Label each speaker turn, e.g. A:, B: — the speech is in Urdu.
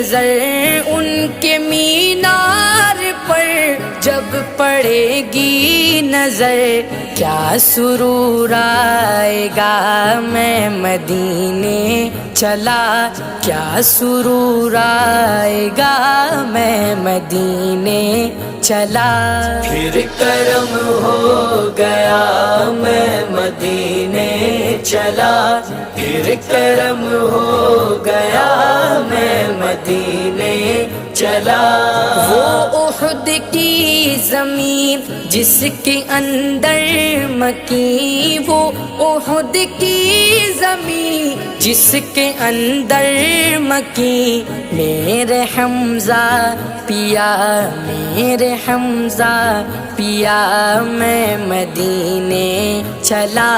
A: نظر ان کے مینار پر جب پڑے گی نظر، کیا سرور آئے گا میں مدینے چلا، کیا سرور آئے گا میں مدینے چلا۔ پھر کرم ہو گیا میں مدینے چلا، پھر کرم ہو گیا میں مدینے چلا۔ وہ احد کی زمین جس کے اندر مکی، وہ احد کی زمین جس کے اندر مکی، میرے حمزہ پیا، میرے حمزہ پیا میں مدینے چلا۔